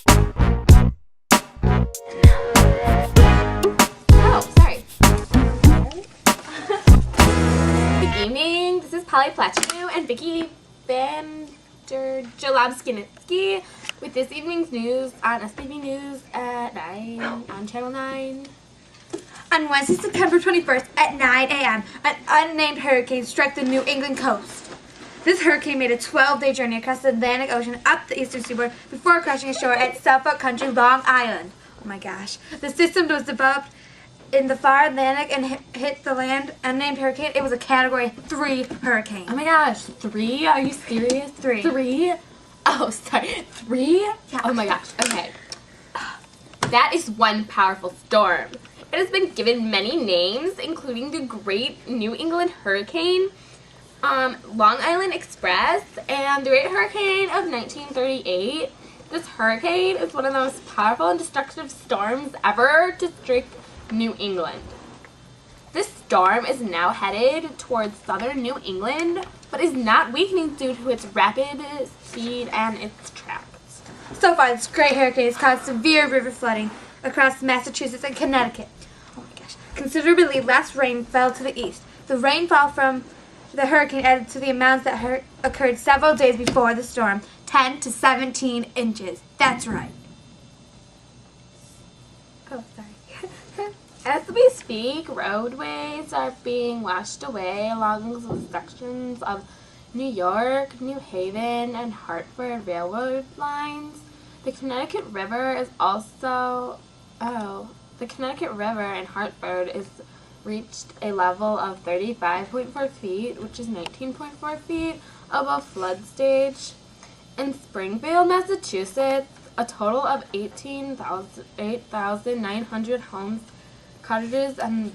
Oh, sorry. Good evening. This is Polly Platchnew and Vicky Vanderjalabskinitsky with this evening's news on SBB News at 9 on Channel 9. On Wednesday, September 21st at 9 a.m., an unnamed hurricane struck the New England coast. This hurricane made a 12-day journey across the Atlantic Ocean up the eastern seaboard before crashing ashore at Suffolk County, Long Island. Oh my gosh. The system was developed in the far Atlantic and hit the land. Unnamed hurricane. It was a Category 3 hurricane. Oh my gosh, 3? Are you serious? 3. 3? Oh, sorry. 3? Yeah. Oh my gosh, okay. That is one powerful storm. It has been given many names, including the Great New England Hurricane, Long Island Express, and the Great Hurricane of 1938. This hurricane is one of the most powerful and destructive storms ever to strike New England. This storm is now headed towards southern New England, but is not weakening due to its rapid speed and its tracks. So far, this great hurricane has caused severe river flooding across Massachusetts and Connecticut. Oh my gosh. Considerably less rain fell to the east. The rainfall from the hurricane added to the amounts that occurred several days before the storm, 10 to 17 inches. That's right. Oh, sorry. As we speak, roadways are being washed away along the sections of New York, New Haven, and Hartford railroad lines. The Connecticut River is also... the Connecticut River in Hartford is reached a level of 35.4 feet, which is 19.4 feet above flood stage. In Springfield, Massachusetts, a total of 8,900 homes, cottages, and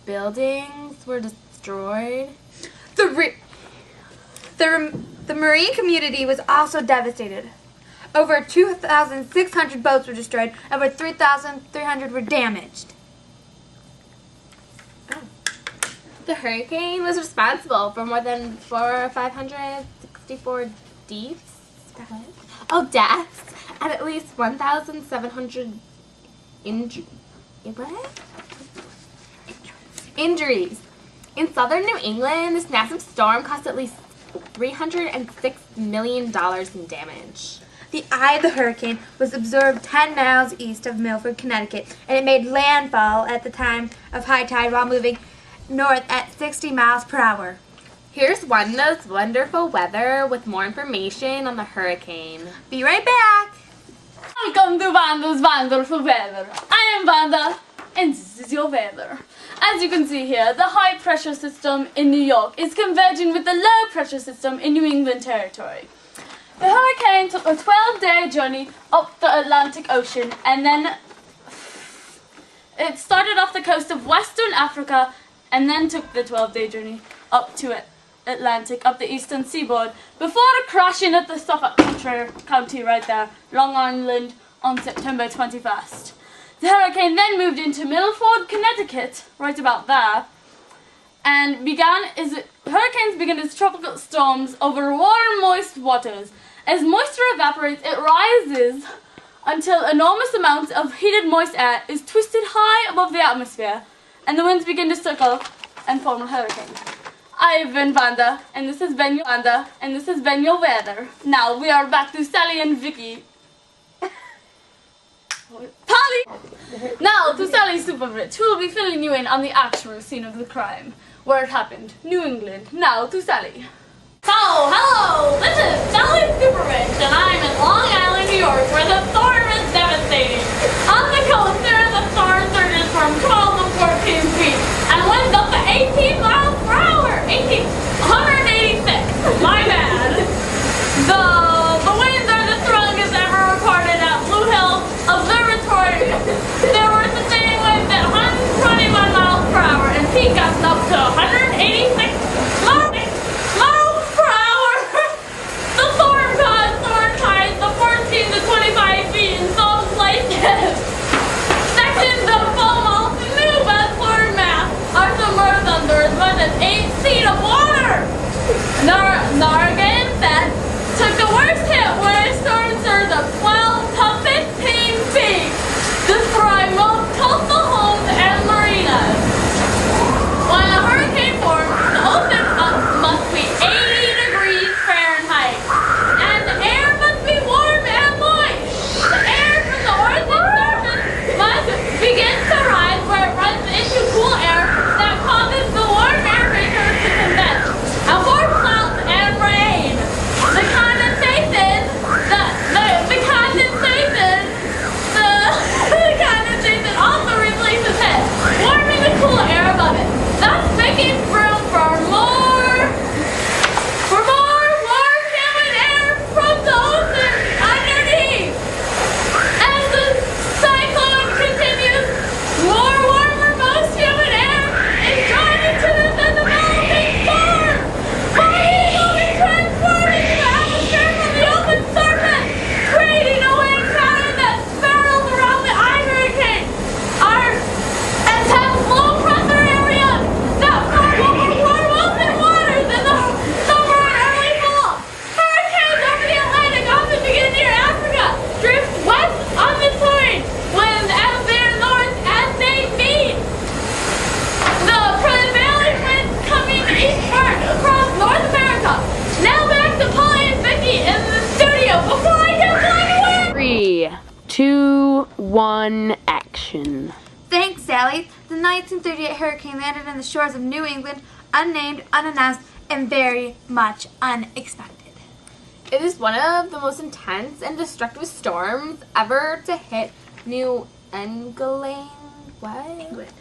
buildings were destroyed. The marine community was also devastated. Over 2,600 boats were destroyed. Over 3,300 were damaged. The hurricane was responsible for more than 564 deaths. Deaths, and at least 1,700 injuries. In southern New England, this massive storm cost at least $306 million in damage. The eye of the hurricane was observed 10 miles east of Milford, Connecticut, and it made landfall at the time of high tide while moving north at 60 miles per hour. Here's Wanda's wonderful weather with more information on the hurricane. Be right back! Welcome to Wanda's wonderful weather. I am Wanda, and this is your weather. As you can see here, the high pressure system in New York is converging with the low pressure system in New England territory. The hurricane took a 12-day journey up the Atlantic Ocean, and then it started off the coast of Western Africa and then took the 12-day journey up to Atlantic, up the eastern seaboard, before crashing at the Suffolk County right there, Long Island, on September 21st. The hurricane then moved into Milford, Connecticut, right about there, and hurricanes begin as tropical storms over warm, moist waters. As moisture evaporates, it rises until enormous amounts of heated, moist air is twisted high above the atmosphere, and the winds begin to circle and form a hurricane. I've been Wanda, and this has been your weather. Now we are back to Sally and Vicky. Polly! Now to Sally Superrich, who will be filling you in on the actual scene of the crime, where it happened, New England. Now to Sally. So, hello, this is Sally Superrich, and I'm in Long Island, New York, where the storm is devastating. On the coast, there the storm surges from 12 to 14 feet, and winds up to 18 miles per hour. 186. My bad. The winds are the strongest ever recorded at Blue Hill Observatory. There were sustaining winds at 121 miles per hour and peak gusts up to 186 miles per hour. The storm caused storm tides of 14 to 25 feet in some places. Sections of almost new Bedford, Mass are submerged under as much as 8 feet of water. Narragansett took the worst hit when a storm surge of 12 1 action. Thanks, Sally. The 1938 hurricane landed on the shores of New England, unnamed, unannounced, and very much unexpected. It is one of the most intense and destructive storms ever to hit New England,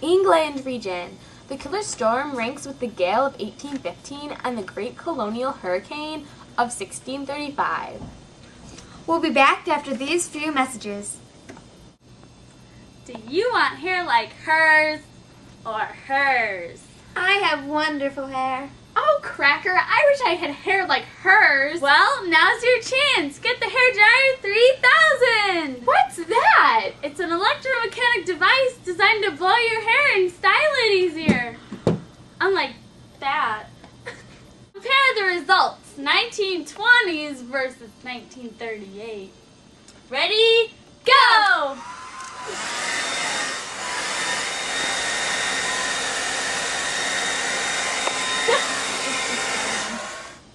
England region. The killer storm ranks with the gale of 1815 and the Great Colonial Hurricane of 1635. We'll be back after these few messages. Do you want hair like hers or hers? I have wonderful hair. Oh, Cracker, I wish I had hair like hers. Well, now's your chance. Get the Hair Dryer 3000. What's that? It's an electromechanic device designed to blow your hair and style it easier. Unlike that. Compare the results. 1920s versus 1938. Ready? Go!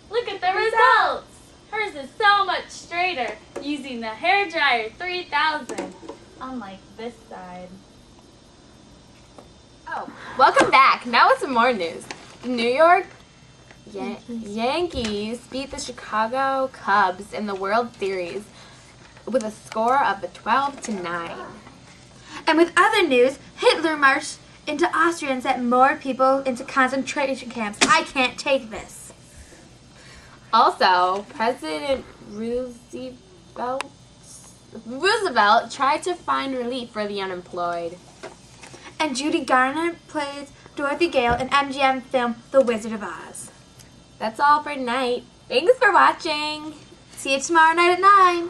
Look at the results. Hers is so much straighter using the Hair Dryer 3000. Unlike this side. Oh, welcome back. Now with some more news. The New York Yankees beat the Chicago Cubs in the World Series with a score of 12-9. And with other news, Hitler marched into Austria and sent more people into concentration camps. I can't take this. Also, President Roosevelt tried to find relief for the unemployed. And Judy Garner plays Dorothy Gale in MGM film The Wizard of Oz. That's all for tonight. Thanks for watching. See you tomorrow night at 9.